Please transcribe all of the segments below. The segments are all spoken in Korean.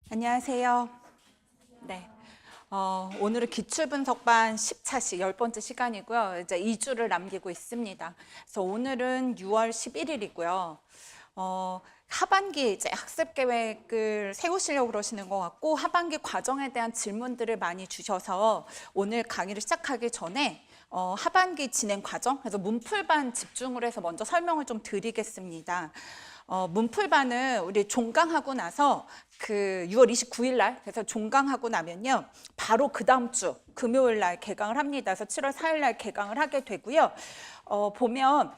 안녕하세요. 네. 오늘은 기출분석반 10차시 10번째 시간이고요. 이제 2주를 남기고 있습니다. 그래서 오늘은 6월 11일이고요. 하반기 이제 학습 계획을 세우시려고 그러시는 것 같고, 하반기 과정에 대한 질문들을 많이 주셔서 오늘 강의를 시작하기 전에 하반기 진행 과정, 그래서 문풀반 집중을 해서 먼저 설명을 좀 드리겠습니다. 문풀반은 우리 종강하고 나서 그 6월 29일 날, 그래서 종강하고 나면요 바로 그 다음 주 금요일 날 개강을 합니다. 그래서 7월 4일 날 개강을 하게 되고요. 보면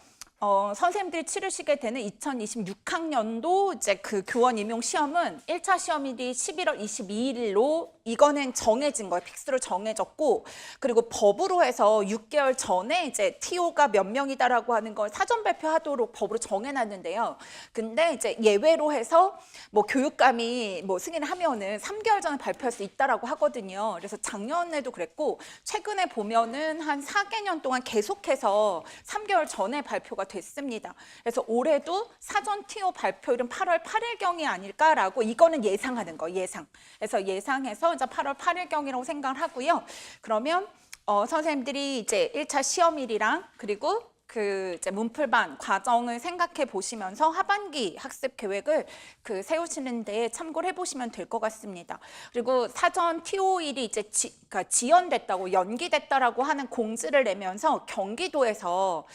선생님들이 치르시게 되는 2026학년도 이제 그 교원 임용 시험은 1차 시험일이 11월 22일로 이거는 정해진 거예요. 픽스로 정해졌고, 그리고 법으로 해서 6개월 전에 이제 TO가 몇 명이다라고 하는 걸 사전 발표하도록 법으로 정해놨는데요. 근데 이제 예외로 해서 뭐 교육감이 뭐 승인을 하면은 3개월 전에 발표할 수 있다라고 하거든요. 그래서 작년에도 그랬고, 최근에 보면은 한 4개년 동안 계속해서 3개월 전에 발표가 됐습니다. 그래서 올해도 사전 TO 발표일은 8월 8일경이 아닐까라고, 이거는 예상하는 거, 예상. 그래서 예상해서 이제 8월 8일경이라고 생각을 하고요. 그러면 선생님들이 이제 1차 시험일이랑 그리고 그 이제 문풀반 과정을 생각해 보시면서 하반기 학습 계획을 세우시는 데 참고를 해보시면 될 것 같습니다. 그리고 사전 TO일이 이제 그러니까 지연됐다고, 연기됐다라고 하는 공지를 내면서 경기도에서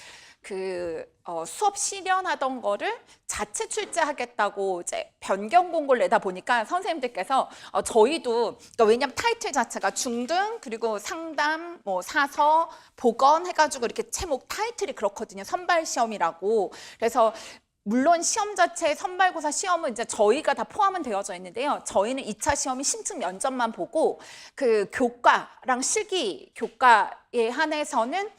수업 실현하던 거를 자체 출제하겠다고 이제 변경 공고를 내다 보니까 선생님들께서 저희도, 그러니까 왜냐면 타이틀 자체가 중등 그리고 상담, 뭐 사서, 보건 해가지고 이렇게 제목 타이틀이 그렇거든요. 선발 시험이라고. 그래서 물론 시험 자체 선발고사 시험은 이제 저희가 다 포함은 되어져 있는데요. 저희는 2차 시험이 심층 면접만 보고, 그 교과랑 실기 교과에 한해서는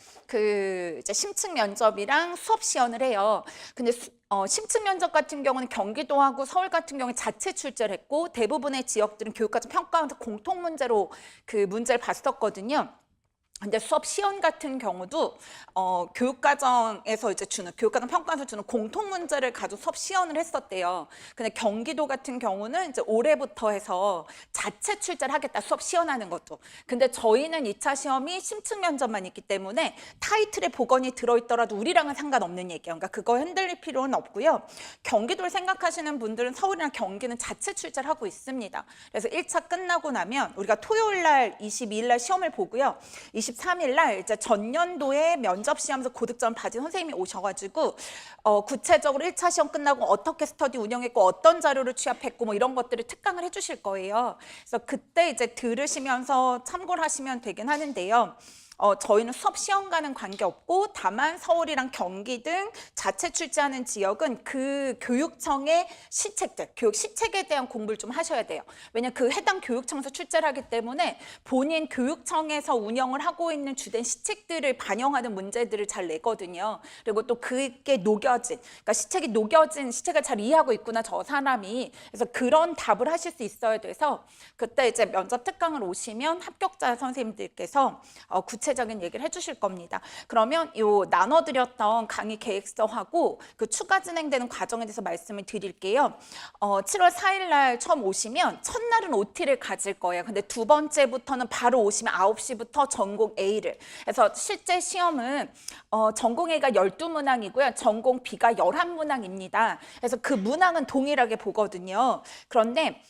이제 심층 면접이랑 수업 시연을 해요. 근데 심층 면접 같은 경우는 경기도하고 서울 같은 경우에 자체 출제를 했고, 대부분의 지역들은 교육과정 평가원에서 공통 문제로 그 문제를 봤었거든요. 근데 수업 시연 같은 경우도 교육과정에서 이제 교육과정 평가에서 주는 공통 문제를 가지고 수업 시연을 했었대요. 근데 경기도 같은 경우는 이제 올해부터 해서 자체 출제를 하겠다, 수업 시연하는 것도. 근데 저희는 2차 시험이 심층 면접만 있기 때문에 타이틀에 보건이 들어있더라도 우리랑은 상관없는 얘기예요. 그러니까 그거 흔들릴 필요는 없고요. 경기도를 생각하시는 분들은 서울이나 경기는 자체 출제를 하고 있습니다. 그래서 1차 끝나고 나면 우리가 토요일 날 22일 날 시험을 보고요. 23일 날 이제 전년도에 면접 시험에서 고득점 받은 선생님이 오셔가지고 구체적으로 1차 시험 끝나고 어떻게 스터디 운영했고 어떤 자료를 취합했고 뭐 이런 것들을 특강을 해주실 거예요. 그래서 그때 이제 들으시면서 참고를 하시면 되긴 하는데요. 저희는 수업 시험과는 관계없고, 다만 서울이랑 경기 등 자체 출제하는 지역은 그 교육청의 시책들, 교육 시책에 대한 공부를 좀 하셔야 돼요. 왜냐하면 그 해당 교육청에서 출제를 하기 때문에 본인 교육청에서 운영을 하고 있는 주된 시책들을 반영하는 문제들을 잘 내거든요. 그리고 또 그게 녹여진, 그러니까 시책이 녹여진, 시책을 잘 이해하고 있구나 저 사람이. 그래서 그런 답을 하실 수 있어야 돼서 그때 이제 면접 특강을 오시면 합격자 선생님들께서 구체적인 얘기를 해주실 겁니다. 그러면 요 나눠드렸던 강의 계획서하고 그 추가 진행되는 과정에 대해서 말씀을 드릴게요. 7월 4일 날 처음 오시면 첫날은 OT를 가질 거예요. 근데 두 번째부터는 바로 오시면 9시부터 전공 A를. 그래서 실제 시험은 전공 A가 12문항이고요. 전공 B가 11문항입니다. 그래서 그 문항은 동일하게 보거든요. 그런데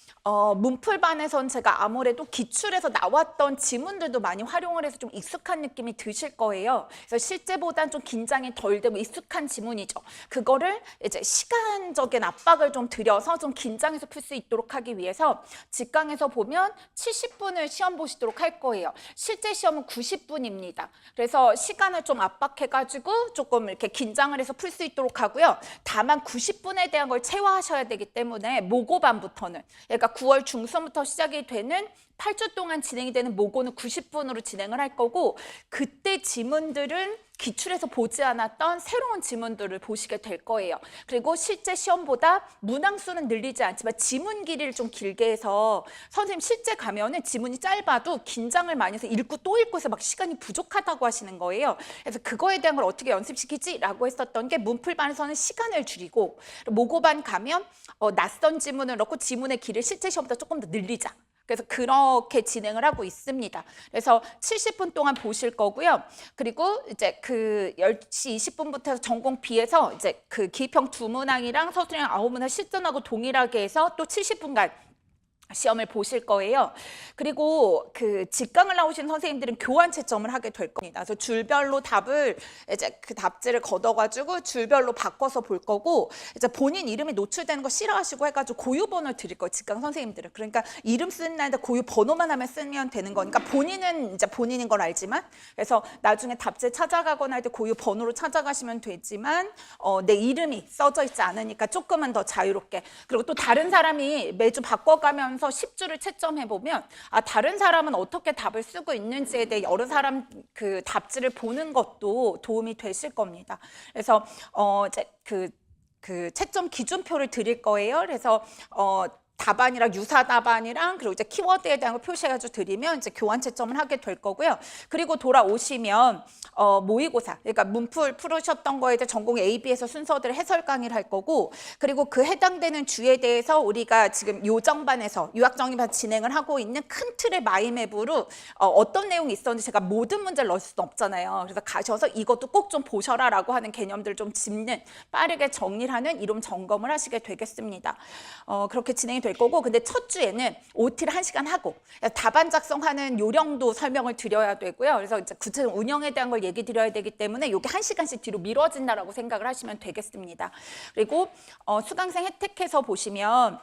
문풀반에선 제가 아무래도 기출에서 나왔던 지문들도 많이 활용을 해서 좀 익숙한 느낌이 드실 거예요. 그래서 실제보단 좀 긴장이 덜 되고 익숙한 지문이죠. 그거를 이제 시간적인 압박을 좀 들여서 좀 긴장해서 풀 수 있도록 하기 위해서 직강에서 보면 70분을 시험 보시도록 할 거예요. 실제 시험은 90분입니다. 그래서 시간을 좀 압박해가지고 조금 이렇게 긴장을 해서 풀 수 있도록 하고요. 다만 90분에 대한 걸 체화하셔야 되기 때문에 모고반부터는, 그러니까 9월 중순부터 시작이 되는 8주 동안 진행이 되는 모고는 90분으로 진행을 할 거고, 그때 지문들은 기출에서 보지 않았던 새로운 지문들을 보시게 될 거예요. 그리고 실제 시험보다 문항수는 늘리지 않지만 지문 길이를 좀 길게 해서 선생님 실제 가면은 지문이 짧아도 긴장을 많이 해서 읽고 또 읽고 해서 막 시간이 부족하다고 하시는 거예요. 그래서 그거에 대한 걸 어떻게 연습시키지? 라고 했었던 게 문풀반에서는 시간을 줄이고 모고반 가면 낯선 지문을 넣고 지문의 길을 실제 시험보다 조금 더 늘리자. 그래서 그렇게 진행을 하고 있습니다. 그래서 70분 동안 보실 거고요. 그리고 이제 그 10시 20분부터 전공 B에서 이제 그 기평 2문항이랑 서술형 9문항 실전하고 동일하게 해서 또 70분간 시험을 보실 거예요. 그리고 그 직강을 나오신 선생님들은 교환 채점을 하게 될 겁니다. 그래서 줄별로 답을 이제 그 답지를 걷어가지고 줄별로 바꿔서 볼 거고, 이제 본인 이름이 노출되는 거 싫어하시고 해가지고 고유 번호를 드릴 거예요. 직강 선생님들은. 그러니까 이름 쓰는 날인데 고유 번호만 하면 쓰면 되는 거니까 본인은 이제 본인인 걸 알지만, 그래서 나중에 답지 찾아가거나 할 때 고유 번호로 찾아가시면 되지만 내 이름이 써져 있지 않으니까 조금은 더 자유롭게. 그리고 또 다른 사람이 매주 바꿔가면서 10주를 채점해보면 다른 사람은 어떻게 답을 쓰고 있는지에 대해 여러 사람 그 답지를 보는 것도 도움이 되실 겁니다. 그래서 이제 그 채점 기준표를 드릴 거예요. 그래서 답안이랑 유사 답안이랑 그리고 이제 키워드에 대한 걸 표시해가지고 드리면 이제 교환 채점을 하게 될 거고요. 그리고 돌아오시면 모의고사, 그러니까 문풀 풀으셨던 거에 대해 전공 A, B에서 순서들을 해설 강의를 할 거고, 그리고 그 해당되는 주에 대해서 우리가 지금 요정반에서 유학정리반 진행을 하고 있는 큰 틀의 마이맵으로 어떤 내용이 있었는지 제가 모든 문제를 넣을 수는 없잖아요. 그래서 가셔서 이것도 꼭 좀 보셔라라고 하는 개념들을 좀 짚는, 빠르게 정리를 하는 이론 점검을 하시게 되겠습니다. 그렇게 진행이 될 거고, 근데 첫 주에는 OT를 1시간 하고 답안 작성하는 요령도 설명을 드려야 되고요. 그래서 이제 구체적 운영에 대한 걸 얘기 드려야 되기 때문에 이게 1시간씩 뒤로 미뤄진다라고 생각을 하시면 되겠습니다. 그리고 수강생 혜택해서 보시면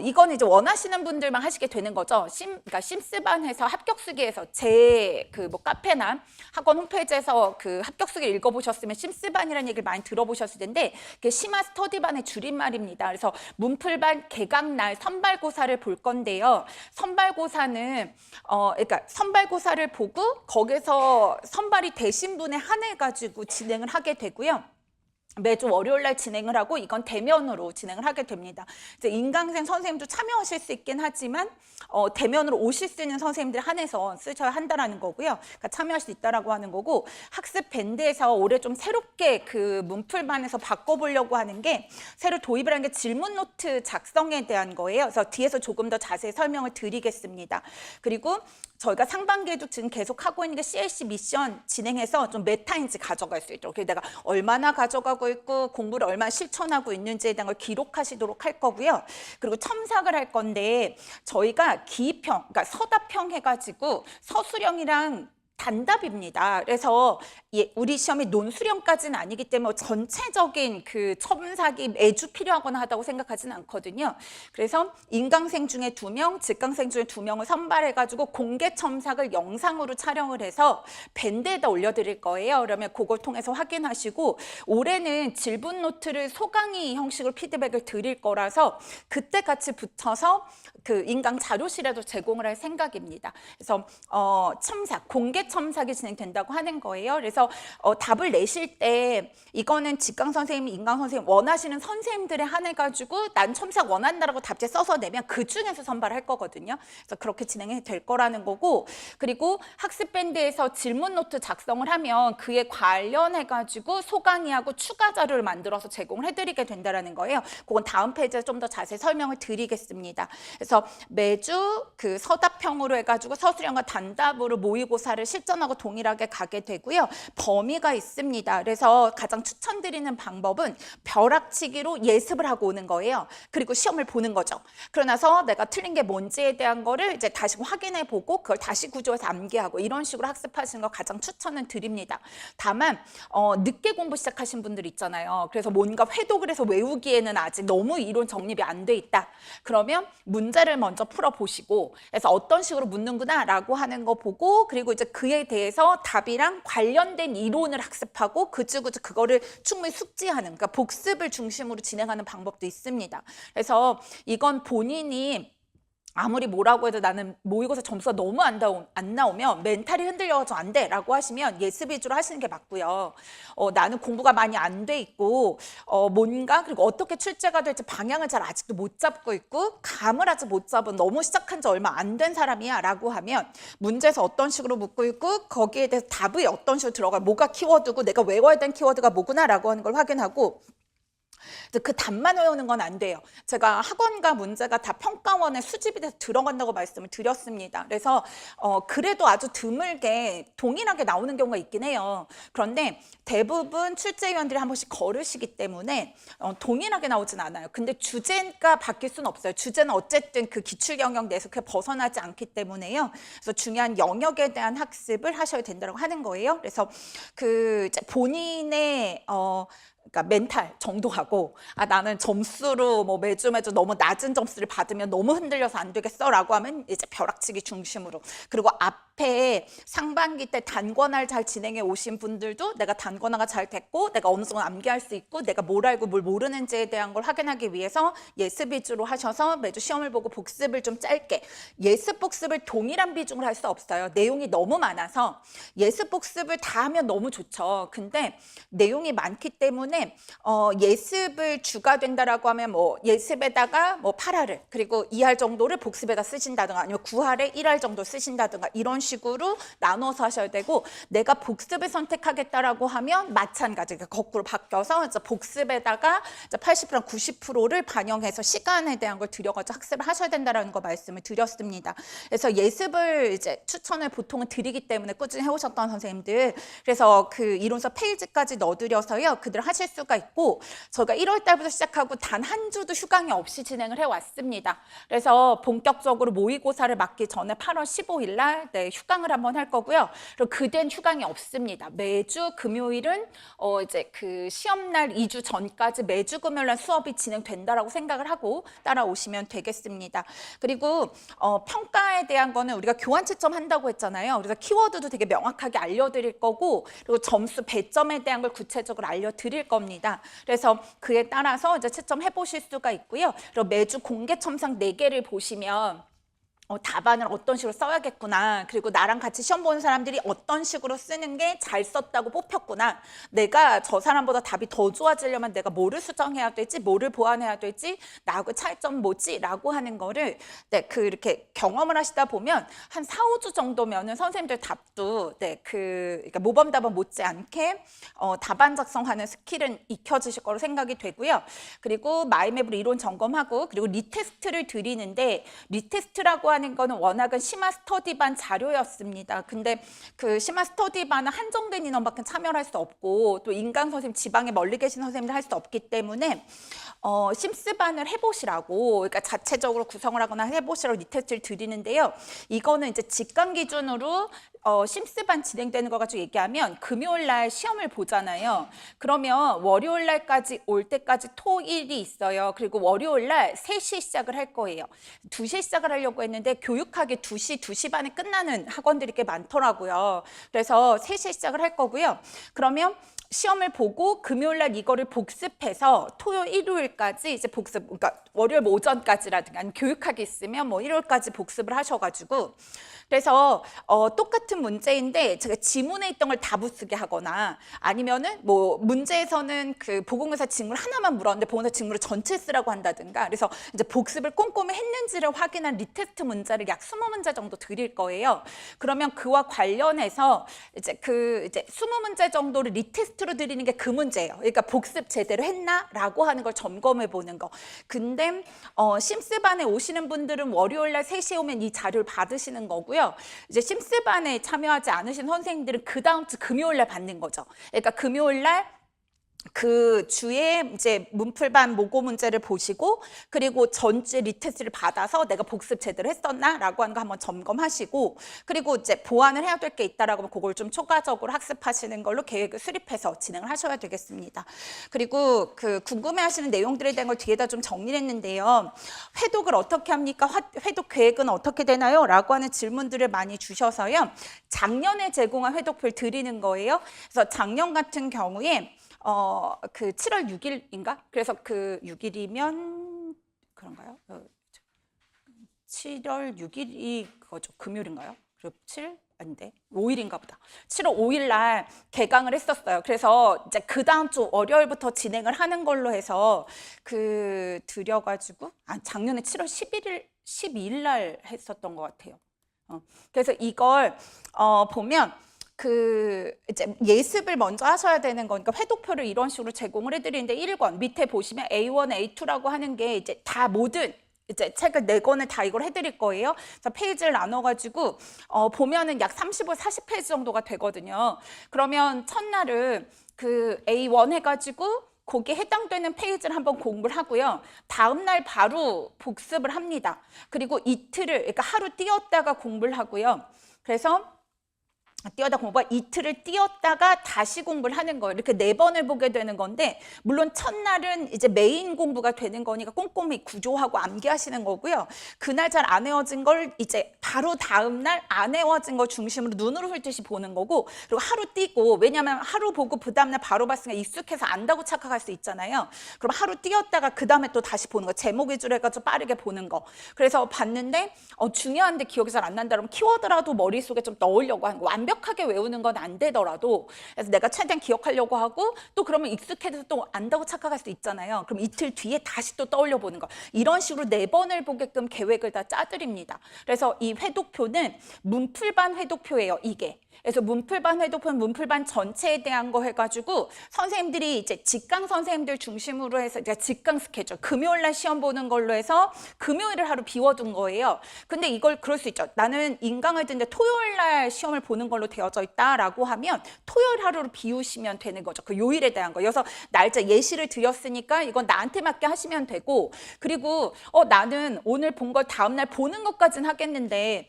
이거는 이제 원하시는 분들만 하시게 되는 거죠. 그러니까 심스반에서 합격수기에서 제 그 뭐 카페나 학원 홈페이지에서 그 합격수기 읽어보셨으면 심스반이라는 얘기를 많이 들어보셨을 텐데, 그게 심화 스터디반의 줄임말입니다. 그래서 문풀반 개강날 선발고사를 볼 건데요. 선발고사는 그러니까 선발고사를 보고 거기서 선발이 되신 분에 한해 가지고 진행을 하게 되고요. 매주 월요일 날 진행을 하고 이건 대면으로 진행을 하게 됩니다. 이제 인강생 선생님도 참여하실 수 있긴 하지만 대면으로 오실 수 있는 선생님들 한해서 쓰셔야 한다라는 거고요. 그러니까 참여할 수 있다라고 하는 거고, 학습 밴드에서 올해 좀 새롭게 그 문풀반에서 바꿔보려고 하는 게 새로 도입을 한 게 질문 노트 작성에 대한 거예요. 그래서 뒤에서 조금 더 자세히 설명을 드리겠습니다. 그리고 저희가 상반기에도 지금 계속 하고 있는 게 CLC 미션 진행해서 좀 메타인지 가져갈 수 있도록, 내가 얼마나 가져가고 있고 공부를 얼마나 실천하고 있는지에 대한 걸 기록하시도록 할 거고요. 그리고 첨삭을 할 건데 저희가 기평, 그러니까 서답형 해가지고 서술형이랑 단답입니다. 그래서 우리 시험이 논술형까지는 아니기 때문에 전체적인 그 첨삭이 매주 필요하거나 하다고 생각하지는 않거든요. 그래서 인강생 중에 2명, 직강생 중에 2명을 선발해가지고 공개 첨삭을 영상으로 촬영을 해서 밴드에다 올려드릴 거예요. 그러면 그걸 통해서 확인하시고, 올해는 질문 노트를 소강의 형식으로 피드백을 드릴 거라서 그때 같이 붙여서 그 인강 자료실에도 제공을 할 생각입니다. 그래서 첨삭, 공개 첨삭이 진행된다고 하는 거예요. 그래서 답을 내실 때 이거는 직강 선생님, 인강 선생님 원하시는 선생님들에 한해 가지고 난 첨삭 원한다라고 답지에 써서 내면 그 중에서 선발할 거거든요. 그래서 그렇게 진행이 될 거라는 거고, 그리고 학습 밴드에서 질문 노트 작성을 하면 그에 관련해 가지고 소강의하고 추가 자료를 만들어서 제공을 해드리게 된다라는 거예요. 그건 다음 페이지에 좀 더 자세히 설명을 드리겠습니다. 그래서 매주 그 서답형으로 해가지고 서술형과 단답으로 모의고사를 실전하고 동일하게 가게 되고요. 범위가 있습니다. 그래서 가장 추천드리는 방법은 벼락치기로 예습을 하고 오는 거예요. 그리고 시험을 보는 거죠. 그러나서 내가 틀린 게 뭔지에 대한 거를 이제 다시 확인해 보고 그걸 다시 구조해서 암기하고 이런 식으로 학습하시는 거 가장 추천은 드립니다. 다만 늦게 공부 시작하신 분들 있잖아요. 그래서 뭔가 회독을 해서 외우기에는 아직 너무 이론 정립이 안 돼 있다. 그러면 문제를 먼저 풀어보시고, 그래서 어떤 식으로 묻는구나 라고 하는 거 보고, 그리고 이제 그에 대해서 답이랑 관련된 이론을 학습하고 그쪽으로 그거를 충분히 숙지하는, 그러니까 복습을 중심으로 진행하는 방법도 있습니다. 그래서 이건 본인이 아무리 뭐라고 해도 나는 모의고사 점수가 너무 안 나오면 멘탈이 흔들려서 안 돼 라고 하시면 예습 위주로 하시는 게 맞고요. 나는 공부가 많이 안 돼 있고 뭔가 그리고 어떻게 출제가 될지 방향을 잘 아직도 못 잡고 있고 감을 아직 못 잡은 너무 시작한 지 얼마 안 된 사람이야 라고 하면 문제에서 어떤 식으로 묻고 있고 거기에 대해서 답이 어떤 식으로 들어가 뭐가 키워드고 내가 외워야 되는 키워드가 뭐구나 라고 하는 걸 확인하고 그 답만 외우는 건 안 돼요. 제가 학원과 문제가 다 평가원에 수집이 돼서 들어간다고 말씀을 드렸습니다. 그래서 그래도 아주 드물게 동일하게 나오는 경우가 있긴 해요. 그런데 대부분 출제위원들이 한 번씩 거르시기 때문에 동일하게 나오진 않아요. 근데 주제가 바뀔 수는 없어요. 주제는 어쨌든 그 기출 영역 내에서 그게 벗어나지 않기 때문에요. 그래서 중요한 영역에 대한 학습을 하셔야 된다고 하는 거예요. 그래서 그 이제 본인의 그러니까 멘탈 정도하고 나는 점수로 뭐 매주 너무 낮은 점수를 받으면 너무 흔들려서 안 되겠어라고 하면 이제 벼락치기 중심으로 그리고 앞에 상반기 때 단권화를 잘 진행해 오신 분들도 내가 단권화가 잘 됐고 내가 어느 정도 암기할 수 있고 내가 뭘 알고 뭘 모르는지에 대한 걸 확인하기 위해서 예습 위주로 하셔서 매주 시험을 보고 복습을 좀 짧게 예습 복습을 동일한 비중으로 할 수 없어요. 내용이 너무 많아서 예습 복습을 다 하면 너무 좋죠. 근데 내용이 많기 때문에 예습을 주가 된다라고 하면 뭐 예습에다가 뭐 8할을 그리고 2할 정도를 복습에다 쓰신다든가 아니면 9할에 1할 정도 쓰신다든가 이런 식으로 나눠서 하셔야 되고 내가 복습을 선택하겠다라고 하면 마찬가지 거꾸로 바뀌어서 이제 복습에다가 80% 90%를 반영해서 시간에 대한 걸 들여가지고 학습을 하셔야 된다라는 거 말씀을 드렸습니다. 그래서 예습을 이제 추천을 보통은 드리기 때문에 꾸준히 해오셨던 선생님들 그래서 그 이론서 페이지까지 넣어드려서요 그들 하실 수가 있고 저희가 1월 달부터 시작하고 단 한 주도 휴강이 없이 진행을 해왔습니다. 그래서 본격적으로 모의고사를 맞기 전에 8월 15일 날 휴강을 한번 할 거고요. 그리고 그땐 휴강이 없습니다. 매주 금요일은 이제 그 시험날 2주 전까지 매주 금요일 날 수업이 진행된다라고 생각을 하고 따라오시면 되겠습니다. 그리고 평가에 대한 거는 우리가 교환 채점 한다고 했잖아요. 그래서 키워드도 되게 명확하게 알려드릴 거고 그리고 점수 배점에 대한 걸 구체적으로 알려드릴 겁니다. 그래서 그에 따라서 이제 채점해 보실 수가 있고요. 그리고 매주 공개 첨삭 4개를 보시면 답안을 어떤 식으로 써야겠구나. 그리고 나랑 같이 시험 보는 사람들이 어떤 식으로 쓰는 게 잘 썼다고 뽑혔구나. 내가 저 사람보다 답이 더 좋아지려면 내가 뭐를 수정해야 될지, 뭐를 보완해야 될지, 나하고 차이점 뭐지? 라고 하는 거를 이렇게 경험을 하시다 보면 한 4, 5주 정도면은 선생님들 답도 그러니까 모범답안 못지않게 답안 작성하는 스킬은 익혀지실 거로 생각이 되고요. 그리고 마이맵으로 이론 점검하고 그리고 리테스트를 드리는데 리테스트라고 하는 거는 워낙은 심화 스터디반 자료였습니다. 근데 그 심화 스터디반은 한정된 인원밖에 참여를 할 수 없고 또 인강 선생님 지방에 멀리 계신 선생님들 할 수 없기 때문에 심스반을 해보시라고 그러니까 자체적으로 구성을 하거나 해보시라고 리테스트를 드리는데요. 이거는 이제 직강 기준으로 심스반 진행되는 거 가지고 얘기하면 금요일 날 시험을 보잖아요. 그러면 월요일 날까지 올 때까지 토일이 있어요. 그리고 월요일 날 3시에 시작을 할 거예요. 2시에 시작을 하려고 했는데 교육학이 2시 반에 끝나는 학원들이 꽤 많더라고요. 그래서 3시에 시작을 할 거고요. 그러면 시험을 보고 금요일 날 이거를 복습해서 토요일, 일요일까지 이제 복습, 그러니까 월요일 오전까지라든가 아니면 교육학이 있으면 뭐 일요일까지 복습을 하셔가지고 그래서 똑같은 문제인데 제가 지문에 있던 걸 다 붙쓰게 하거나 아니면은 뭐 문제에서는 그 보건교사 직물 하나만 물었는데 보건교사 직물을 전체 쓰라고 한다든가 그래서 이제 복습을 꼼꼼히 했는지를 확인한 리테스트 문제를 약 20문제 정도 드릴 거예요. 그러면 그와 관련해서 이제 20문제 정도를 리테스트로 드리는 게 그 문제예요. 그러니까 복습 제대로 했나라고 하는 걸 점검해 보는 거. 근데 심스반에 오시는 분들은 월요일 날 3시에 오면 이 자료를 받으시는 거고요. 이제 심스반에 참여하지 않으신 선생님들은 그 다음 주 금요일 날 받는 거죠. 그러니까 금요일 날 그 주에 이제 문풀반 모고 문제를 보시고 그리고 전주에 리테스트를 받아서 내가 복습 제대로 했었나라고 하는 거 한번 점검하시고 그리고 이제 보완을 해야 될 게 있다라고 하면 그걸 좀 초과적으로 학습하시는 걸로 계획을 수립해서 진행을 하셔야 되겠습니다. 그리고 그 궁금해하시는 내용들에 대한 걸 뒤에다 좀 정리를 했는데요. 회독을 어떻게 합니까? 회독 계획은 어떻게 되나요? 라고 하는 질문들을 많이 주셔서요. 작년에 제공한 회독표를 드리는 거예요. 그래서 작년 같은 경우에 그 7월 6일인가? 그래서 그 6일이면 그런가요? 7월 6일이 그거죠. 금요일인가요? 그리고 7? 아닌데 5일인가 보다. 7월 5일 날 개강을 했었어요. 그래서 이제 그 다음 주 월요일부터 진행을 하는 걸로 해서 드려가지고 작년에 7월 12일 날 했었던 것 같아요. 그래서 이걸 보면 이제 예습을 먼저 하셔야 되는 거니까 회독표를 이런 식으로 제공을 해드리는데 1권 밑에 보시면 A1, A2라고 하는 게 이제 다 모든 이제 책을 4권을 다 이걸 해드릴 거예요. 그래서 페이지를 나눠가지고 보면은 약 35, 40페이지 정도가 되거든요. 그러면 첫날은 A1 해가지고 거기에 해당되는 페이지를 한번 공부를 하고요. 다음 날 바로 복습을 합니다. 그리고 이틀을, 그러니까 하루 띄었다가 공부를 하고요. 그래서 이틀을 띄었다가 다시 공부를 하는 거예요. 이렇게 4번을 보게 되는 건데, 물론 첫날은 이제 메인 공부가 되는 거니까 꼼꼼히 구조하고 암기하시는 거고요. 그날 잘 안 외워진 걸 이제 바로 다음 날 안 외워진 거 중심으로 눈으로 훑듯이 보는 거고, 그리고 하루 띄고, 왜냐면 하루 보고 그 다음날 바로 봤으니까 익숙해서 안다고 착각할 수 있잖아요. 그럼 하루 띄었다가 그 다음에 또 다시 보는 거, 제목 위주로 해가지고 빠르게 보는 거. 그래서 봤는데 중요한데 기억이 잘 안 난다 그러면 키워드라도 머릿속에 좀 넣으려고 하는 거. 완벽하게 외우는 건 안 되더라도, 그래서 내가 최대한 기억하려고 하고, 또 그러면 익숙해서 또 안다고 착각할 수도 있잖아요. 그럼 이틀 뒤에 다시 또 떠올려 보는 거. 이런 식으로 4번을 보게끔 계획을 다 짜드립니다. 그래서 이 회독표는 문풀반 회독표예요, 이게. 그래서 문풀반 회독표는 문풀반 전체에 대한 거 해가지고 선생님들이 이제 직강 선생님들 중심으로 해서 이제 직강 스케줄, 금요일 날 시험 보는 걸로 해서 금요일을 하루 비워둔 거예요. 근데 이걸 그럴 수 있죠. 나는 인강을 듣는데 토요일 날 시험을 보는 걸로 되어져 있다라고 하면 토요일 하루를 비우시면 되는 거죠. 그 요일에 대한 거. 그래서 날짜 예시를 드렸으니까 이건 나한테 맞게 하시면 되고, 그리고 나는 오늘 본 걸 다음 날 보는 것까지는 하겠는데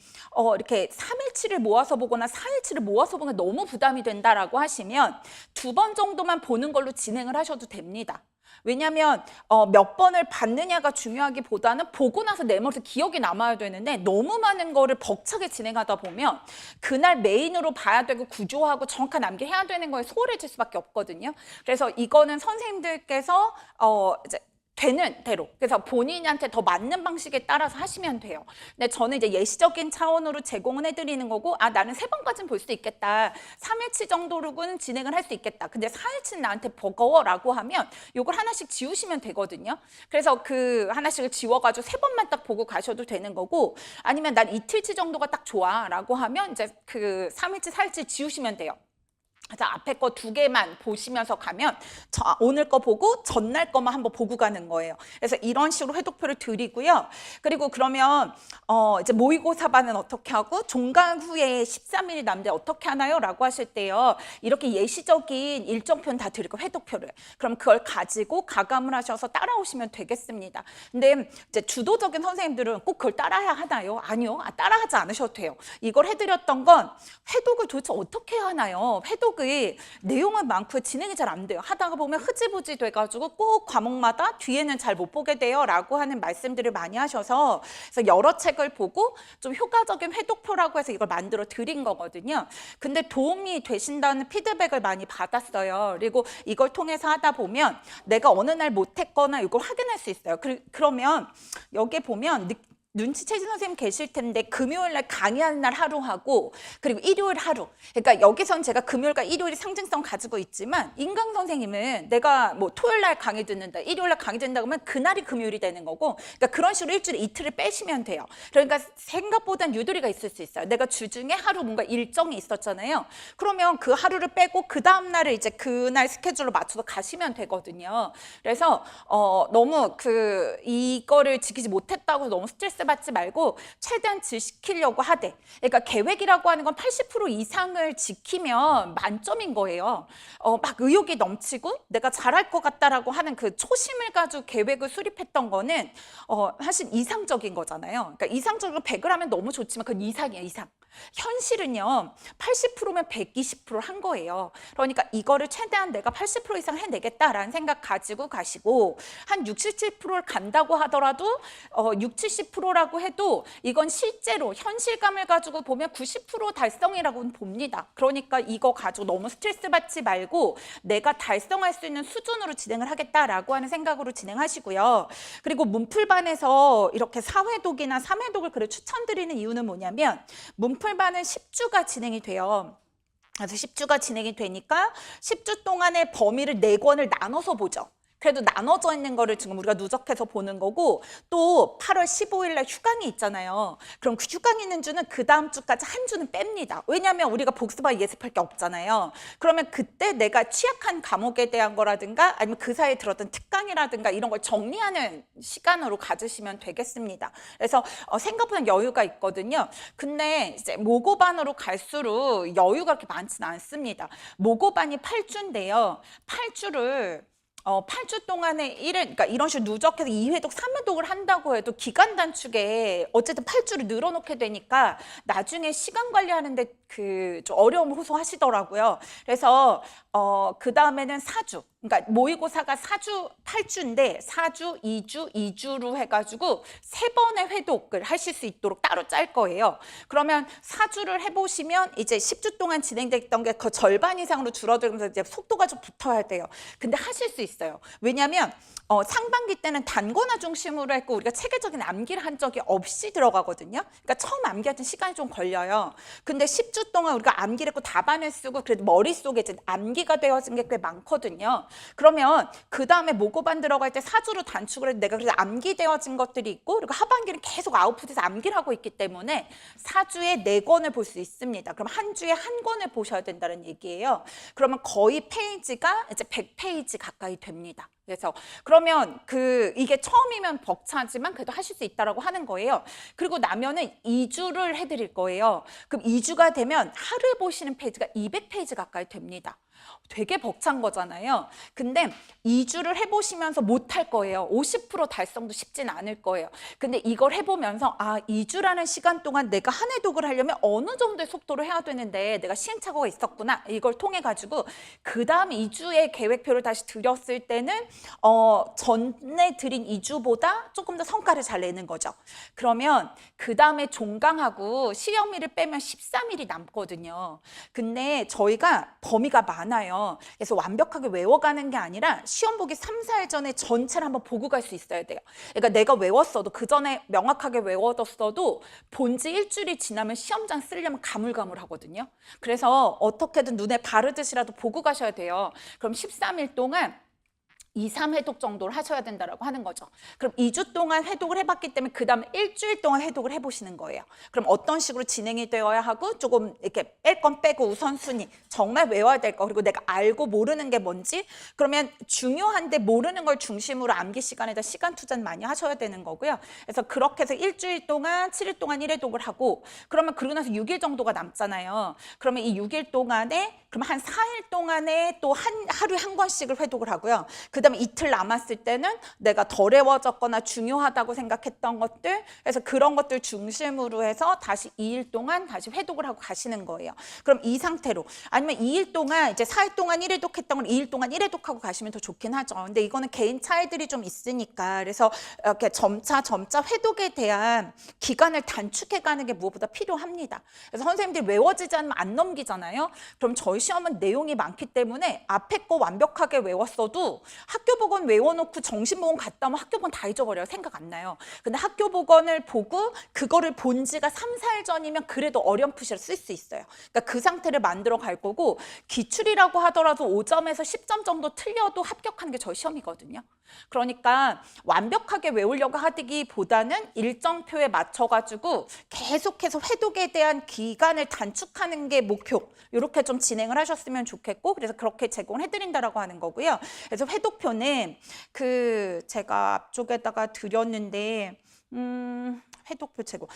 이렇게 3일치를 모아서 보거나 4일치를 모아서 보면 너무 부담이 된다라고 하시면 2번 정도만 보는 걸로 진행을 하셔도 됩니다. 왜냐하면 몇 번을 봤느냐가 중요하기보다는 보고 나서 내 머릿속에 기억이 남아야 되는데, 너무 많은 거를 벅차게 진행하다 보면 그날 메인으로 봐야 되고 구조하고 정확한 암기해야 되는 거에 소홀해질 수밖에 없거든요. 그래서 이거는 선생님들께서 이제 되는 대로, 그래서 본인한테 더 맞는 방식에 따라서 하시면 돼요. 근데 저는 이제 예시적인 차원으로 제공을 해드리는 거고, 나는 3번까지는 볼 수 있겠다, 3일치 정도로는 진행을 할 수 있겠다, 근데 4일치는 나한테 버거워라고 하면 이걸 하나씩 지우시면 되거든요. 그래서 그 하나씩을 지워가지고 3번만 딱 보고 가셔도 되는 거고, 아니면 난 이틀치 정도가 딱 좋아라고 하면 이제 그 3일치, 4일치 지우시면 돼요. 그래서 앞에 거 2개만 보시면서 가면 오늘 거 보고 전날 거만 한번 보고 가는 거예요. 그래서 이런 식으로 회독표를 드리고요. 그리고 그러면 이제 모의고사반은 어떻게 하고 종강 후에 13일이 남는데 어떻게 하나요? 라고 하실 때요. 이렇게 예시적인 일정표는 다 드리고 회독표를. 그럼 그걸 가지고 가감을 하셔서 따라오시면 되겠습니다. 근데 이제 주도적인 선생님들은 꼭 그걸 따라야 하나요? 아니요. 따라하지 않으셔도 돼요. 이걸 해드렸던 건 회독을 도대체 어떻게 하나요? 회독 내용은 많고 진행이 잘 안 돼요. 하다가 보면 흐지부지 돼가지고 꼭 과목마다 뒤에는 잘 못 보게 돼요 라고 하는 말씀들을 많이 하셔서, 그래서 여러 책을 보고 좀 효과적인 회독표라고 해서 이걸 만들어 드린 거거든요. 근데 도움이 되신다는 피드백을 많이 받았어요. 그리고 이걸 통해서 하다 보면 내가 어느 날 못했거나 이걸 확인할 수 있어요. 그러면 여기에 보면 눈치채신 선생님 계실 텐데, 금요일 날 강의하는 날 하루 하고, 그리고 일요일 하루. 그러니까 여기선 제가 금요일과 일요일이 상징성 가지고 있지만, 인강 선생님은 내가 뭐 토요일 날 강의 듣는다, 일요일 날 강의 듣는다 그러면 그날이 금요일이 되는 거고, 그러니까 그런 식으로 일주일에 이틀을 빼시면 돼요. 그러니까 생각보단 유도리가 있을 수 있어요. 내가 주중에 하루 뭔가 일정이 있었잖아요. 그러면 그 하루를 빼고 그 다음 날을 이제 그날 스케줄로 맞춰서 가시면 되거든요. 그래서 너무 이거를 지키지 못했다고 너무 스트레스 받지 말고 최대한 지키려고 하되, 그러니까 계획이라고 하는 건 80% 이상을 지키면 만점인 거예요. 막 의욕이 넘치고 내가 잘할 것 같다라고 하는 그 초심을 가지고 계획을 수립했던 거는 사실 이상적인 거잖아요. 그러니까 이상적으로 100을 하면 너무 좋지만 그건 이상이에요, 이상. 현실은요, 80%면 120%를 한 거예요. 그러니까 이거를 최대한 내가 80% 이상 해내겠다라는 생각 가지고 가시고, 한 67%를 간다고 하더라도 6, 70%라고 해도 이건 실제로 현실감을 가지고 보면 90% 달성이라고 봅니다. 그러니까 이거 가지고 너무 스트레스 받지 말고 내가 달성할 수 있는 수준으로 진행을 하겠다라고 하는 생각으로 진행하시고요. 그리고 문풀반에서 이렇게 4회독이나 3회독을 그래 추천드리는 이유는 뭐냐면, 문풀반은 10주가 진행이 돼요. 그래서 10주가 진행이 되니까 10주 동안의 범위를 4권을 나눠서 보죠. 그래도 나눠져 있는 거를 지금 우리가 누적해서 보는 거고, 또 8월 15일 날 휴강이 있잖아요. 그럼 그 휴강이 있는 주는 그 다음 주까지 한 주는 뺍니다. 왜냐하면 우리가 복습하고 예습할 게 없잖아요. 그러면 그때 내가 취약한 과목에 대한 거라든가 아니면 그 사이에 들었던 특강이라든가 이런 걸 정리하는 시간으로 가지시면 되겠습니다. 그래서 생각보다 여유가 있거든요. 근데 이제 모고반으로 갈수록 여유가 그렇게 많지는 않습니다. 모고반이 8주인데요. 8주 동안에 그러니까 이런 식으로 누적해서 2회독, 3회독을 한다고 해도 기간 단축에 어쨌든 8주를 늘어놓게 되니까 나중에 시간 관리하는데 좀 어려움을 호소하시더라고요. 그래서 그 다음에는 4주. 그러니까 모의고사가 8주인데 4주, 2주, 2주로 해가지고 3번의 회독을 하실 수 있도록 따로 짤 거예요. 그러면 4주를 해보시면 이제 10주 동안 진행됐던 게 그 절반 이상으로 줄어들면서 이제 속도가 좀 붙어야 돼요. 근데 하실 수 있어요. 왜냐하면 상반기 때는 단권화 중심으로 했고 우리가 체계적인 암기를 한 적이 없이 들어가거든요. 그러니까 처음 암기할 때 시간이 좀 걸려요. 근데 10주 동안 우리가 암기를 했고 답안을 쓰고 그래도 머릿속에 이제 암기가 되어진 게 꽤 많거든요. 그러면 그 다음에 모고반 들어갈 때 4주로 단축을 해도 내가 그래서 암기되어진 것들이 있고, 그리고 하반기는 계속 아웃풋에서 암기를 하고 있기 때문에 4주에 4권을 볼 수 있습니다. 그럼 한 주에 한 권을 보셔야 된다는 얘기예요. 그러면 거의 페이지가 이제 100페이지 가까이 됩니다. 그래서 그러면 이게 처음이면 벅차지만 그래도 하실 수 있다라고 하는 거예요. 그리고 나면은 2주를 해드릴 거예요. 그럼 2주가 되면 하루에 보시는 페이지가 200페이지 가까이 됩니다. 되게 벅찬 거잖아요. 근데 2주를 해보시면서 못할 거예요. 50% 달성도 쉽진 않을 거예요. 근데 이걸 해보면서 2주라는 시간 동안 내가 한 회독을 하려면 어느 정도의 속도로 해야 되는데 내가 시행착오가 있었구나. 이걸 통해 가지고 그 다음 2주의 계획표를 다시 드렸을 때는 전에 드린 2주보다 조금 더 성과를 잘 내는 거죠. 그러면 그 다음에 종강하고 시험일을 빼면 13일이 남거든요. 근데 저희가 범위가 많아요. 그래서 완벽하게 외워가는 게 아니라 시험 보기 3, 4일 전에 전체를 한번 보고 갈 수 있어야 돼요. 그러니까 내가 외웠어도 그 전에 명확하게 외워뒀어도 본지 일주일이 지나면 시험장 쓰려면 가물가물하거든요. 그래서 어떻게든 눈에 바르듯이라도 보고 가셔야 돼요. 그럼 13일 동안 2, 3회독 정도를 하셔야 된다고 하는 거죠. 그럼 2주 동안 회독을 해봤기 때문에 그 다음에 일주일 동안 회독을 해보시는 거예요. 그럼 어떤 식으로 진행이 되어야 하고 조금 이렇게 뺄 건 빼고 우선순위, 정말 외워야 될 거, 그리고 내가 알고 모르는 게 뭔지, 그러면 중요한데 모르는 걸 중심으로 암기 시간에다 시간 투자는 많이 하셔야 되는 거고요. 그래서 그렇게 해서 일주일 동안 7일 동안 1회독을 하고, 그러면 그러고 나서 6일 정도가 남잖아요. 그러면 이 6일 동안에 그럼 한 4일 동안에 또 하루에 한 권씩을 회독을 하고요. 그 다음에 이틀 남았을 때는 내가 덜 외워졌거나 중요하다고 생각했던 것들, 그래서 그런 것들 중심으로 해서 다시 2일 동안 다시 회독을 하고 가시는 거예요. 그럼 이 상태로, 아니면 2일 동안 이제 4일 동안 1회독 했던 걸 2일 동안 1회독하고 가시면 더 좋긴 하죠. 근데 이거는 개인 차이들이 좀 있으니까, 그래서 이렇게 점차 회독에 대한 기간을 단축해 가는 게 무엇보다 필요합니다. 그래서 선생님들이 외워지지 않으면 안 넘기잖아요. 그럼 저희 시험은 내용이 많기 때문에 앞에 거 완벽하게 외웠어도 학교보건 외워놓고 정신보건 갔다 오면 학교보건 다 잊어버려요. 생각 안 나요. 근데 학교보건을 보고 그거를 본 지가 3, 4일 전이면 그래도 어렴풋이라 쓸 수 있어요. 그러니까 그 상태를 만들어 갈 거고, 기출이라고 하더라도 5점에서 10점 정도 틀려도 합격하는 게 저희 시험이거든요. 그러니까 완벽하게 외우려고 하기보다는 일정표에 맞춰가지고 계속해서 회독에 대한 기간을 단축하는 게 목표, 이렇게 좀 진행을 하셨으면 좋겠고, 그래서 그렇게 제공해드린다라고 하는 거고요. 그래서 회독표는 제가 앞쪽에다가 드렸는데 회독표 제공.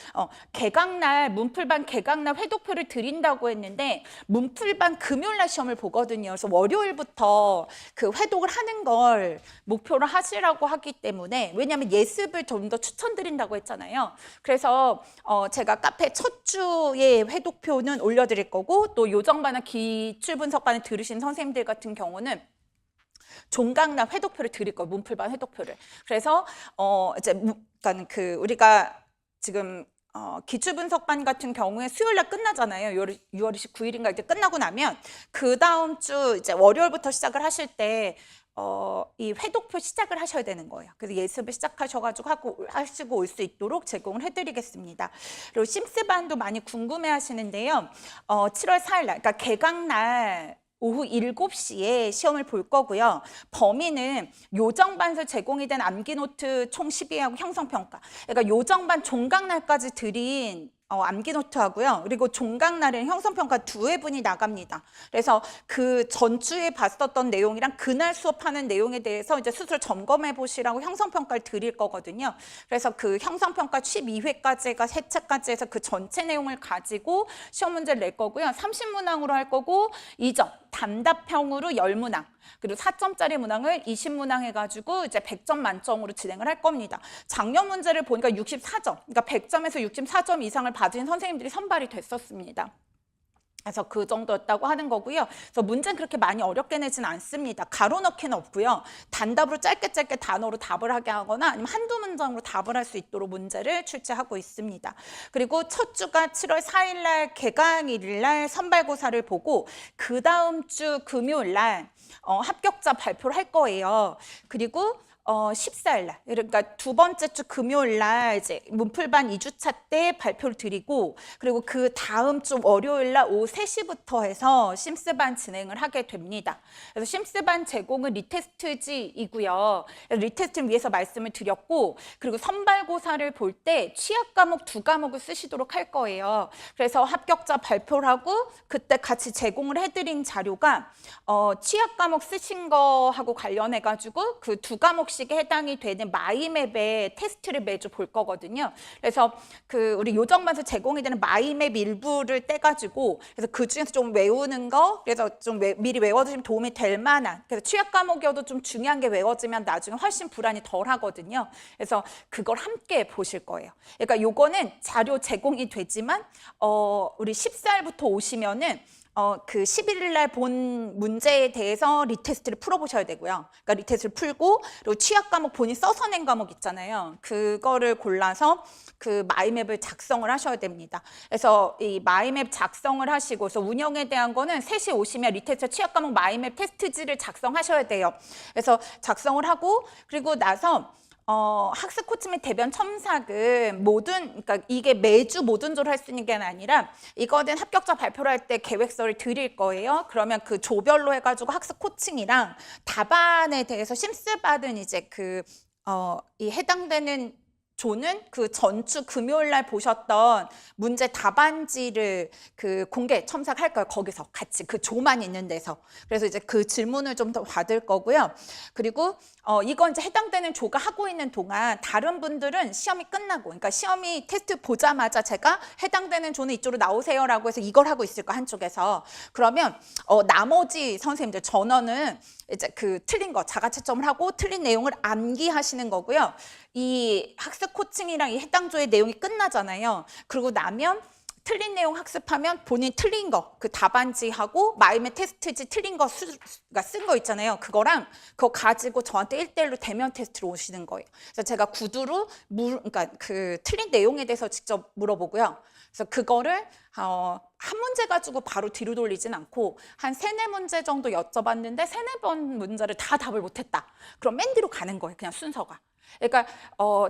개강날, 문풀반 개강날 회독표를 드린다고 했는데, 문풀반 금요일날 시험을 보거든요. 그래서 월요일부터 그 회독을 하는 걸 목표로 하시라고 하기 때문에, 왜냐하면 예습을 좀 더 추천드린다고 했잖아요. 그래서 제가 카페 첫 주에 회독표는 올려드릴 거고, 또 요정반이나 기출분석반을 들으신 선생님들 같은 경우는 종강날 회독표를 드릴 거예요. 문풀반 회독표를. 그래서 이제 그러니까 그 우리가 지금 기출분석반 같은 경우에 수요일날 끝나잖아요. 6월 29일인가 이제 끝나고 나면 그 다음 주 이제 월요일부터 시작을 하실 때 이 회독표 시작을 하셔야 되는 거예요. 그래서 예습을 시작하셔가지고 하시고 올 수 있도록 제공을 해드리겠습니다. 그리고 심스반도 많이 궁금해하시는데요. 7월 4일날, 그러니까 개강날 오후 7시에 시험을 볼 거고요. 범위는 요정반에서 제공이 된 암기노트 총 12회하고 형성평가. 그러니까 요정반 종강날까지 드린 암기노트하고요. 그리고 종강날에는 형성평가 2회분이 나갑니다. 그래서 그 전주에 봤었던 내용이랑 그날 수업하는 내용에 대해서 이제 스스로 점검해 보시라고 형성평가를 드릴 거거든요. 그래서 그 형성평가 12회까지가 세 차까지 해서 그 전체 내용을 가지고 시험 문제를 낼 거고요. 30문항으로 할 거고 2점, 단답형으로 10문항. 그리고 4점짜리 문항을 20문항 해가지고 이제 100점 만점으로 진행을 할 겁니다. 작년 문제를 보니까 64점, 그러니까 100점에서 64점 이상을 받은 선생님들이 선발이 됐었습니다. 그래서 그 정도였다고 하는 거고요. 그래서 문제는 그렇게 많이 어렵게 내진 않습니다. 가로 넣기는 없고요. 단답으로 짧게 단어로 답을 하게 하거나 아니면 한두 문장으로 답을 할 수 있도록 문제를 출제하고 있습니다. 그리고 첫 주가 7월 4일 날 개강일일 날 선발고사를 보고 그 다음 주 금요일 날 합격자 발표를 할 거예요. 그리고 14일 날, 그러니까 두 번째 주 금요일 날 이제 문풀반 2주차 때 발표를 드리고, 그리고 그 다음 주 월요일 날 오후 3시부터 해서 심스반 진행을 하게 됩니다. 그래서 심스반 제공은 리테스트지이고요. 리테스트를 위해서 말씀을 드렸고, 그리고 선발고사를 볼 때 취약 과목 2과목을 쓰시도록 할 거예요. 그래서 합격자 발표를 하고 그때 같이 제공을 해드린 자료가 취약 과목 쓰신 거하고 관련해가지고 그 2과목 에 해당이 되는 마이맵의 테스트를 매주 볼 거거든요. 그래서 그 우리 요정반에서 제공이 되는 마이맵 일부를 떼가지고 그래서 그 중에서 좀 외우는 거, 그래서 좀 미리 외워두시면 도움이 될 만한, 그래서 취약 과목이어도 좀 중요한 게 외워지면 나중에 훨씬 불안이 덜 하거든요. 그래서 그걸 함께 보실 거예요. 그러니까 요거는 자료 제공이 되지만 우리 14일부터 오시면은 그 11일 날 본 문제에 대해서 리테스트를 풀어보셔야 되고요. 그러니까 리테스트를 풀고, 그리고 취약 과목 본인 써서 낸 과목 있잖아요. 그거를 골라서 그 마이맵을 작성을 하셔야 됩니다. 그래서 이 마이맵 작성을 하시고, 그래서 운영에 대한 거는 3시 오시면 리테스트 취약 과목 마이맵 테스트지를 작성하셔야 돼요. 그래서 작성을 하고, 그리고 나서 학습 코치 및 대변 첨삭은 그러니까 이게 매주 모든 조를 할 수 있는 게 아니라 이거는 합격자 발표를 할 때 계획서를 드릴 거예요. 그러면 그 조별로 해가지고 학습 코칭이랑 답안에 대해서 심스받은 이제 이 해당되는 조는 그 전주 금요일 날 보셨던 문제 답안지를 그 공개 첨삭할 거예요. 거기서 같이 그 조만 있는 데서. 그래서 이제 그 질문을 좀 더 받을 거고요. 그리고 이건 이제 해당되는 조가 하고 있는 동안 다른 분들은 시험이 끝나고, 그러니까 시험이 테스트 보자마자 제가 해당되는 조는 이쪽으로 나오세요라고 해서 이걸 하고 있을 거 한쪽에서. 그러면 나머지 선생님들 전원은 이제 그 틀린 거 자가 채점을 하고 틀린 내용을 암기하시는 거고요. 이 학습 코칭이랑 이 해당 조의 내용이 끝나잖아요. 그러고 나면 틀린 내용 학습하면 본인 틀린 거, 그 답안지하고 마이맵 테스트지 틀린 거 쓴 거 있잖아요. 그거 가지고 저한테 1대1로 대면 테스트로 오시는 거예요. 그래서 제가 구두로 그러니까 그 틀린 내용에 대해서 직접 물어보고요. 그래서 그거를 한 문제 가지고 바로 뒤로 돌리진 않고 한 3-4문제 정도 여쭤봤는데 3-4번 문제를 다 답을 못했다. 그럼 맨 뒤로 가는 거예요. 그냥 순서가. 그러니까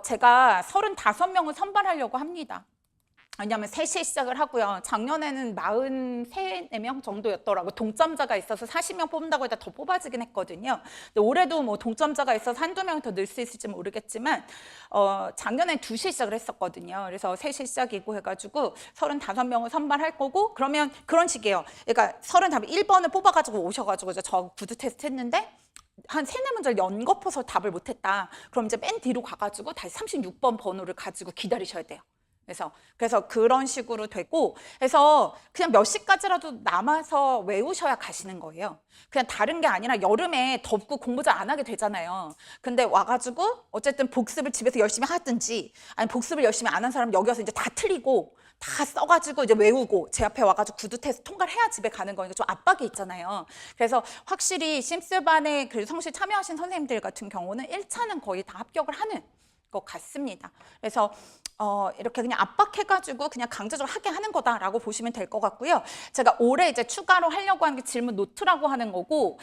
제가 35명을 선발하려고 합니다. 왜냐하면 3시에 시작을 하고요. 작년에는 43-4명 정도였더라고요. 동점자가 있어서 40명 뽑는다고 해도 더 뽑아지긴 했거든요. 근데 올해도 뭐 동점자가 있어서 한두 명 더 늘 수 있을지 모르겠지만 작년에 2시에 시작을 했었거든요. 그래서 3시 시작이고 해가지고 35명을 선발할 거고, 그러면 그런 식이에요. 그러니까 1번을 뽑아가지고 오셔가지고 이제 저 구두 테스트 했는데 한 3-4문제를 연거푸서 답을 못했다. 그럼 이제 맨 뒤로 가가지고 다시 36번 번호를 가지고 기다리셔야 돼요. 그래서 그런 식으로 되고, 해서 그냥 몇 시까지라도 남아서 외우셔야 가시는 거예요. 그냥 다른 게 아니라 여름에 덥고 공부 잘 안 하게 되잖아요. 근데 와가지고 어쨌든 복습을 집에서 열심히 하든지, 아니 복습을 열심히 안 한 사람 여기 와서 이제 다 틀리고 다 써가지고 이제 외우고 제 앞에 와가지고 구두 테스트 통과를 해야 집에 가는 거니까 좀 압박이 있잖아요. 그래서 확실히 심스반에 그 성실 참여하신 선생님들 같은 경우는 1차는 거의 다 합격을 하는 것 같습니다. 그래서 이렇게 그냥 압박해가지고 그냥 강제적으로 하게 하는 거다라고 보시면 될 것 같고요. 제가 올해 이제 추가로 하려고 하는 게 질문 노트라고 하는 거고,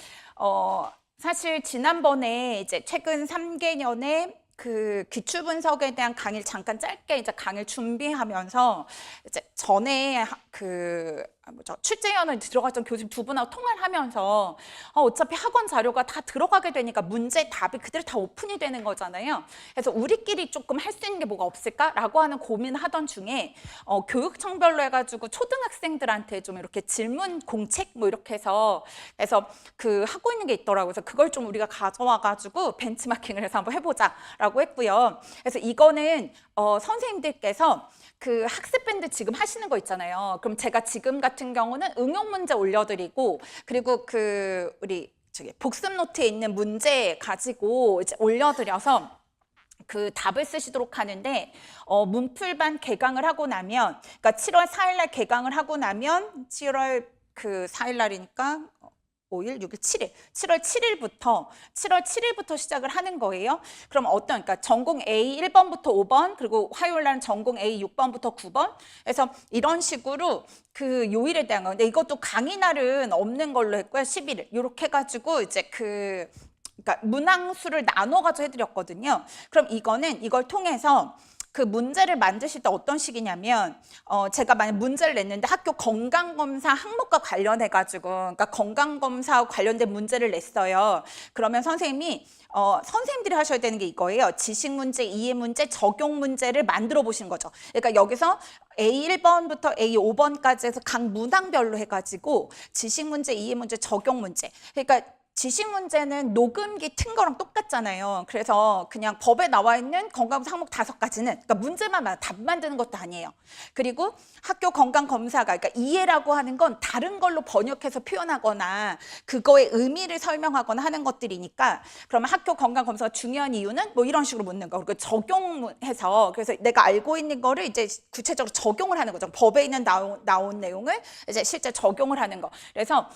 사실 지난번에 이제 최근 3개년에 그 기출 분석에 대한 강의를 잠깐 짧게 이제 강의를 준비하면서 이제 전에 출제위원회 들어갔던 교수님 두 분하고 통화를 하면서 어차피 학원 자료가 다 들어가게 되니까 문제 답이 그대로 다 오픈이 되는 거잖아요. 그래서 우리끼리 조금 할 수 있는 게 뭐가 없을까라고 하는 고민을 하던 중에 교육청별로 해가지고 초등학생들한테 좀 이렇게 질문 공책 뭐 이렇게 해서 그 하고 있는 게 있더라고요. 그래서 그걸 좀 우리가 가져와가지고 벤치마킹을 해서 한번 해보자라고 했고요. 그래서 이거는 선생님들께서 그 학습밴드 지금 하시는 거 있잖아요. 그럼 제가 지금 같은 경우는 응용 문제 올려드리고, 그리고 그 우리 복습 노트에 있는 문제 가지고 이제 올려드려서 그 답을 쓰시도록 하는데, 문풀반 개강을 하고 나면, 그러니까 7월 4일 날 개강을 하고 나면 7월 그 4일 날이니까 5일, 6일, 7일. 7월 7일부터 시작을 하는 거예요. 그럼 그러니까 전공 A 1번부터 5번, 그리고 화요일 날은 전공 A 6번부터 9번. 그래서 이런 식으로 그 요일에 대한 거. 근데 이것도 강의 날은 없는 걸로 했고요. 11일. 이렇게 해가지고 이제 그러니까 문항수를 나눠가지고 해드렸거든요. 그럼 이걸 통해서 그 문제를 만드실 때 어떤 식이냐면, 제가 만약 문제를 냈는데 학교 건강검사 항목과 관련해가지고, 그러니까 건강검사와 관련된 문제를 냈어요. 그러면 선생님들이 하셔야 되는 게 이거예요. 지식 문제, 이해 문제, 적용 문제를 만들어 보시는 거죠. 그러니까 여기서 A1번부터 A5번까지 해서 각 문항별로 해가지고 지식 문제, 이해 문제, 적용 문제. 그러니까 지식 문제는 녹음기 튼 거랑 똑같잖아요. 그래서 그냥 법에 나와 있는 건강검사 항목 5가지는, 그러니까 문제만 답 만드는 것도 아니에요. 그리고 학교 건강검사가, 그러니까 이해라고 하는 건 다른 걸로 번역해서 표현하거나 그거의 의미를 설명하거나 하는 것들이니까, 그러면 학교 건강검사가 중요한 이유는 뭐 이런 식으로 묻는 거. 그리고 적용해서, 그래서 내가 알고 있는 거를 이제 구체적으로 적용을 하는 거죠. 법에 있는 나온 내용을 이제 실제 적용을 하는 거. 그래서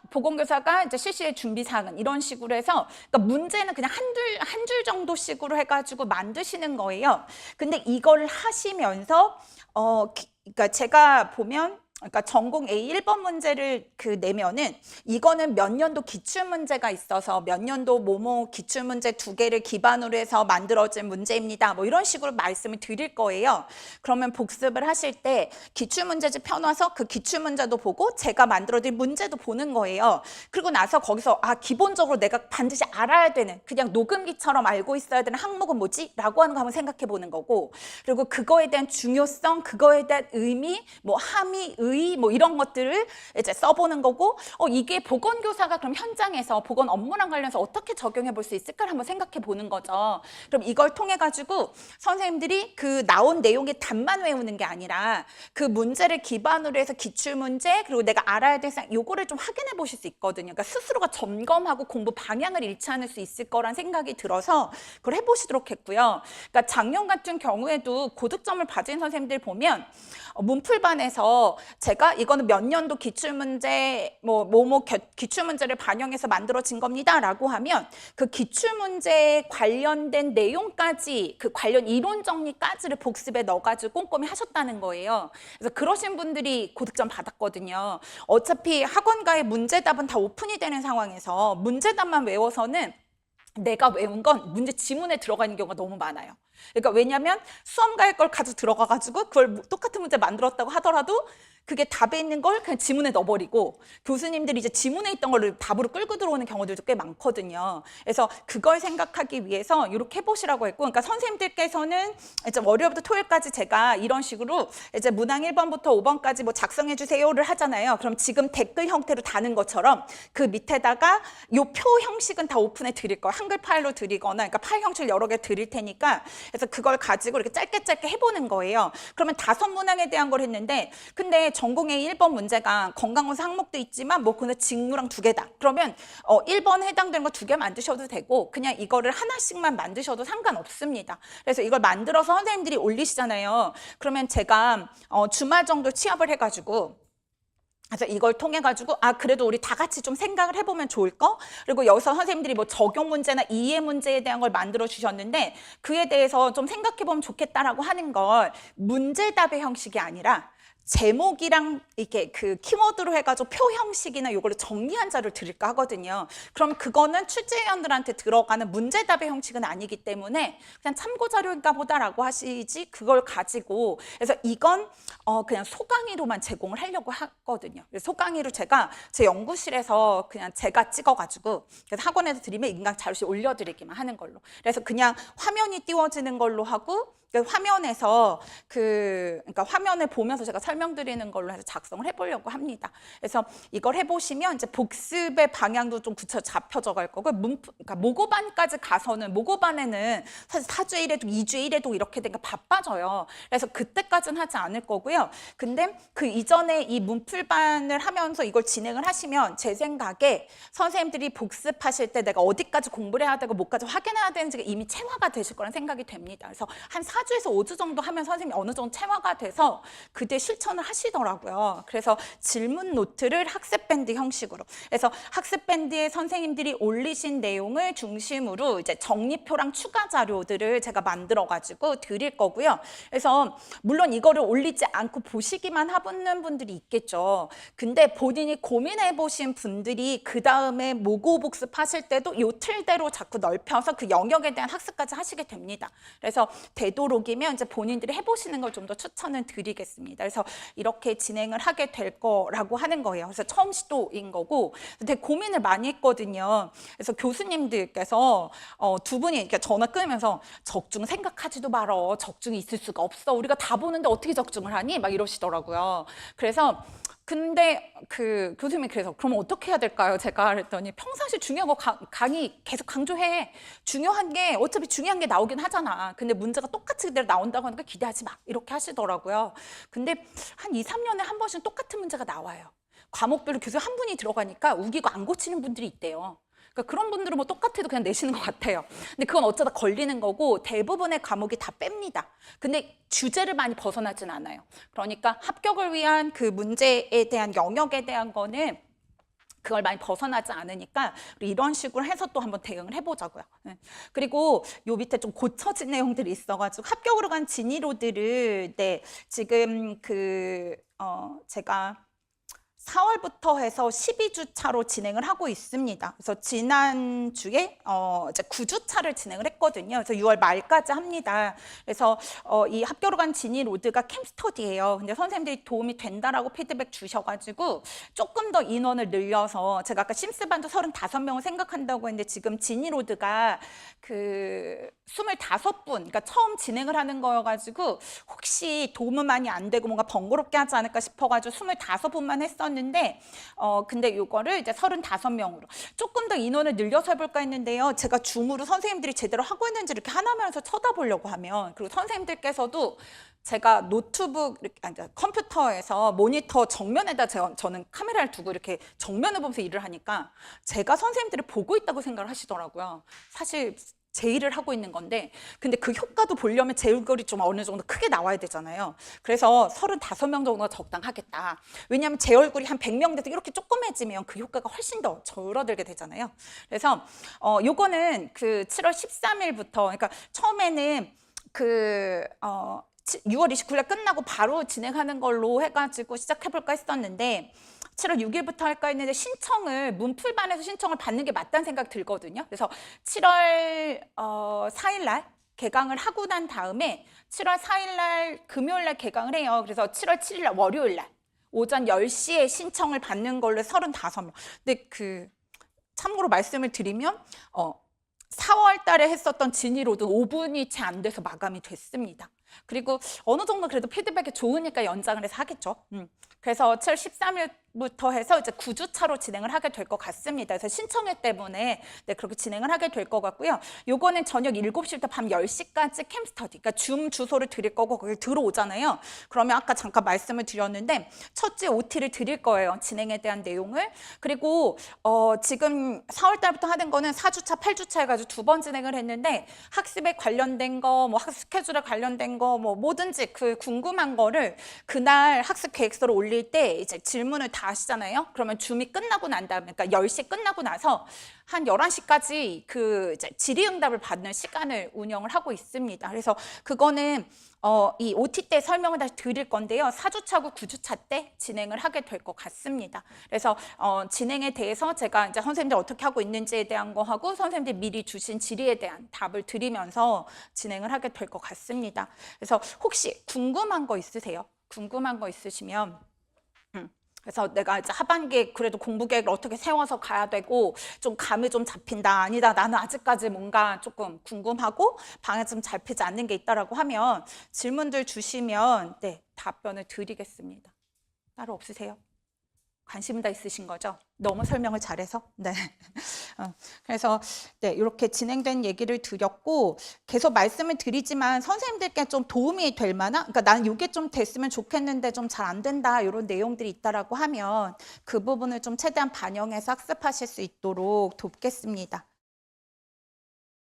보건교사가 이제 실시의 준비사항은 이런 식으로 해서, 그러니까 문제는 그냥 한 줄 정도씩으로 해가지고 만드시는 거예요. 근데 이걸 하시면서 그러니까 제가 보면, 그러니까 전공 A 1번 문제를 내면은 이거는 몇 년도 기출 문제가 있어서 몇 년도 뭐뭐 기출 문제 2개를 기반으로 해서 만들어진 문제입니다. 뭐 이런 식으로 말씀을 드릴 거예요. 그러면 복습을 하실 때 기출 문제집 펴놔서 그 기출 문제도 보고 제가 만들어드린 문제도 보는 거예요. 그리고 나서 거기서 기본적으로 내가 반드시 알아야 되는, 그냥 녹음기처럼 알고 있어야 되는 항목은 뭐지? 라고 하는 거 한번 생각해 보는 거고, 그리고 그거에 대한 중요성, 그거에 대한 의미, 뭐 함의, 뭐 이런 것들을 이제 써보는 거고, 이게 보건교사가 그럼 현장에서 보건 업무랑 관련해서 어떻게 적용해 볼 수 있을까를 한번 생각해 보는 거죠. 그럼 이걸 통해 가지고 선생님들이 그 나온 내용의 답만 외우는 게 아니라 그 문제를 기반으로 해서 기출 문제, 그리고 내가 알아야 될 사항, 요거를 좀 확인해 보실 수 있거든요. 그러니까 스스로가 점검하고 공부 방향을 잃지 않을 수 있을 거란 생각이 들어서 그걸 해보시도록 했고요. 그러니까 작년 같은 경우에도 고득점을 받은 선생님들 보면 문풀반에서 제가 이거는 몇 년도 기출문제 기출문제를 반영해서 만들어진 겁니다 라고 하면 그 기출문제에 관련된 내용까지, 그 관련 이론 정리까지를 복습에 넣어가지고 꼼꼼히 하셨다는 거예요. 그래서 그러신 분들이 고득점 받았거든요. 어차피 학원가의 문제답은 다 오픈이 되는 상황에서 문제답만 외워서는 내가 외운 건 문제 지문에 들어가 있는 경우가 너무 많아요. 그러니까 왜냐하면 수험가의 걸 가지고 들어가가지고 그걸 똑같은 문제 만들었다고 하더라도 그게 답에 있는 걸 그냥 지문에 넣어버리고 교수님들이 이제 지문에 있던 걸 답으로 끌고 들어오는 경우들도 꽤 많거든요. 그래서 그걸 생각하기 위해서 이렇게 해보시라고 했고, 그러니까 선생님들께서는 이제 월요일부터 토요일까지 제가 이런 식으로 이제 문항 1번부터 5번까지 뭐 작성해 주세요를 하잖아요. 그럼 지금 댓글 형태로 다는 것처럼 그 밑에다가 요 표 형식은 다 오픈해 드릴 거예요. 한글 파일로 드리거나, 그러니까 파일 형식을 여러 개 드릴 테니까, 그래서 그걸 가지고 이렇게 짧게 해보는 거예요. 그러면 5문항에 대한 걸 했는데, 근데 전공의 1번 문제가 건강검사 항목도 있지만 뭐 근데 직무랑 2개다. 그러면 1번에 해당되는 거 2개 만드셔도 되고 그냥 이거를 하나씩만 만드셔도 상관없습니다. 그래서 이걸 만들어서 선생님들이 올리시잖아요. 그러면 제가 주말 정도 취합을 해가지고, 그래서 이걸 통해 가지고 그래도 우리 다 같이 좀 생각을 해보면 좋을 거. 그리고 여기서 선생님들이 뭐 적용 문제나 이해 문제에 대한 걸 만들어 주셨는데 그에 대해서 좀 생각해 보면 좋겠다라고 하는 걸 문제답의 형식이 아니라 제목이랑 이렇게 그 키워드로 해가지고 표 형식이나 이걸로 정리한 자료를 드릴까 하거든요. 그럼 그거는 출제위원들한테 들어가는 문제답의 형식은 아니기 때문에 그냥 참고 자료인가 보다라고 하시지, 그걸 가지고. 그래서 이건 그냥 소강의로만 제공을 하려고 하거든요. 그래서 소강의로 제가 제 연구실에서 그냥 제가 찍어가지고 그래서 학원에서 드리면 인강 자료실 올려드리기만 하는 걸로. 그래서 그냥 화면이 띄워지는 걸로 하고, 화면에서 그러니까 화면을 보면서 제가 설명드리는 걸로 해서 작성을 해보려고 합니다. 그래서 이걸 해보시면 이제 복습의 방향도 좀 잡혀져 갈 거고, 그러니까 모고반까지 가서는, 모고반에는 사실 4주에 1회독, 2주에 1회독 이렇게 되니까 바빠져요. 그래서 그때까지는 하지 않을 거고요. 근데 그 이전에 이 문풀반을 하면서 이걸 진행을 하시면 제 생각에 선생님들이 복습하실 때 내가 어디까지 공부를 해야 되고 뭐까지 확인해야 되는지가 이미 체화가 되실 거란 생각이 됩니다. 그래서 한 4주에서 5주 정도 하면 선생님이 어느 정도 체화가 돼서 그때 실천을 하시더라고요. 그래서 질문 노트를 학습 밴드 형식으로, 그래서 학습 밴드에 선생님들이 올리신 내용을 중심으로 이제 정리표랑 추가 자료들을 제가 만들어 가지고 드릴 거고요. 그래서 물론 이거를 올리지 않고 보시기만 하는 분들이 있겠죠. 근데 본인이 고민해 보신 분들이 그 다음에 모고 복습하실 때도 요 틀대로 자꾸 넓혀서 그 영역에 대한 학습까지 하시게 됩니다. 그래서 되도록이면 이제 본인들이 해보시는 걸 좀 더 추천을 드리겠습니다. 그래서 이렇게 진행을 하게 될 거라고 하는 거예요. 그래서 처음 시도인 거고 되게 고민을 많이 했거든요. 그래서 교수님들께서 두 분이 이렇게 전화 끊으면서 적중 생각하지도 말어. 적중이 있을 수가 없어. 우리가 다 보는데 어떻게 적중을 하니? 막 이러시더라고요. 그래서 근데 그 교수님이 그래서 그럼 어떻게 해야 될까요? 제가 그랬더니 평상시 중요한 거 강의 계속 강조해. 중요한 게 어차피 중요한 게 나오긴 하잖아. 근데 문제가 똑같이 그대로 나온다고 하니까 기대하지 마. 이렇게 하시더라고요. 근데 한 2, 3년에 한 번씩 똑같은 문제가 나와요. 과목별로 교수 한 분이 들어가니까 우기고 안 고치는 분들이 있대요. 그러니까 그런 분들은 뭐 똑같아도 그냥 내시는 것 같아요. 근데 그건 어쩌다 걸리는 거고 대부분의 과목이 다 뺍니다. 근데 주제를 많이 벗어나진 않아요. 그러니까 합격을 위한 그 문제에 대한 영역에 대한 거는 그걸 많이 벗어나지 않으니까 이런 식으로 해서 또 한번 대응을 해보자고요. 그리고 요 밑에 좀 고쳐진 내용들이 있어가지고 합격으로 간 진이로들을 지금 제가 4월부터 해서 12주차로 진행을 하고 있습니다. 그래서 지난주에 이제 9주차를 진행을 했거든요. 그래서 6월 말까지 합니다. 그래서 이 합격으로 간 지니 로드가 캠스터디예요. 근데 선생님들이 도움이 된다라고 피드백 주셔가지고 조금 더 인원을 늘려서 제가 아까 심스반도 35명을 생각한다고 했는데 지금 지니 로드가 그 25분, 그러니까 처음 진행을 하는 거여가지고 혹시 도움은 많이 안 되고 뭔가 번거롭게 하지 않을까 싶어가지고 25분만 했었는데 근데 이거를 이제 35명으로 조금 더 인원을 늘려서 해볼까 했는데요. 제가 줌으로 선생님들이 제대로 하고 있는지 이렇게 하나면서 쳐다보려고 하면, 그리고 선생님들께서도 제가 노트북, 컴퓨터에서 모니터 정면에다 저는 카메라를 두고 이렇게 정면을 보면서 일을 하니까 제가 선생님들을 보고 있다고 생각을 하시더라고요. 사실 제 일을 하고 있는 건데, 근데 그 효과도 보려면 제 얼굴이 좀 어느 정도 크게 나와야 되잖아요. 그래서 35명 정도가 적당하겠다. 왜냐하면 제 얼굴이 한 100명 돼서 이렇게 조그매지면 그 효과가 훨씬 더 줄어들게 되잖아요. 그래서 요거는 그 7월 13일부터, 그러니까 처음에는 6월 29일 끝나고 바로 진행하는 걸로 해가지고 시작해볼까 했었는데 7월 6일부터 할까 했는데 신청을 문풀반에서 신청을 받는 게 맞다는 생각이 들거든요. 그래서 7월 4일 날 개강을 하고 난 다음에 7월 4일 날 금요일 날 개강을 해요. 그래서 7월 7일 날 월요일 날 오전 10시에 신청을 받는 걸로 35명. 근데 참고로 말씀을 드리면 4월 달에 했었던 지니로드 5분이 채 안 돼서 마감이 됐습니다. 그리고 어느 정도 그래도 피드백이 좋으니까 연장을 해서 하겠죠. 그래서 7월 13일부터 해서 이제 9주차로 진행을 하게 될 것 같습니다. 그래서 신청회 때문에 그렇게 진행을 하게 될 것 같고요. 요거는 저녁 7시부터 밤 10시까지 캠스터디, 그러니까 줌 주소를 드릴 거고 거기 들어오잖아요. 그러면 아까 잠깐 말씀을 드렸는데 첫 주에 OT를 드릴 거예요. 진행에 대한 내용을. 그리고 지금 4월 달부터 하는 거는 4주차, 8주차 해가지고 2번 진행을 했는데 학습에 관련된 거, 뭐 학습 스케줄에 관련된 거, 뭐 뭐든지 궁금한 거를 그날 학습 계획서를 올릴 때 이제 질문을 다 하시잖아요. 그러면 줌이 끝나고 난 다음에, 그러니까 10시 끝나고 나서 한 11시까지 이제 질의응답을 받는 시간을 운영을 하고 있습니다. 그래서 그거는 이 OT 때 설명을 다시 드릴 건데요. 4주차고 9주차 때 진행을 하게 될 것 같습니다. 그래서 진행에 대해서 제가 이제 선생님들 어떻게 하고 있는지에 대한 거 하고 선생님들 미리 주신 질의에 대한 답을 드리면서 진행을 하게 될 것 같습니다. 그래서 혹시 궁금한 거 있으세요? 궁금한 거 있으시면 그래서 내가 이제 하반기에 그래도 공부 계획을 어떻게 세워서 가야 되고 좀 감이 좀 잡힌다, 아니다, 나는 아직까지 뭔가 조금 궁금하고 방에 좀 잡히지 않는 게 있다라고 하면 질문들 주시면 답변을 드리겠습니다. 따로 없으세요? 관심 다 있으신 거죠? 너무 설명을 잘해서? 네. 그래서 이렇게 진행된 얘기를 드렸고 계속 말씀을 드리지만 선생님들께 좀 도움이 될 만한, 그러니까 나는 이게 좀 됐으면 좋겠는데 좀 잘 안 된다 이런 내용들이 있다라고 하면 그 부분을 좀 최대한 반영해서 학습하실 수 있도록 돕겠습니다.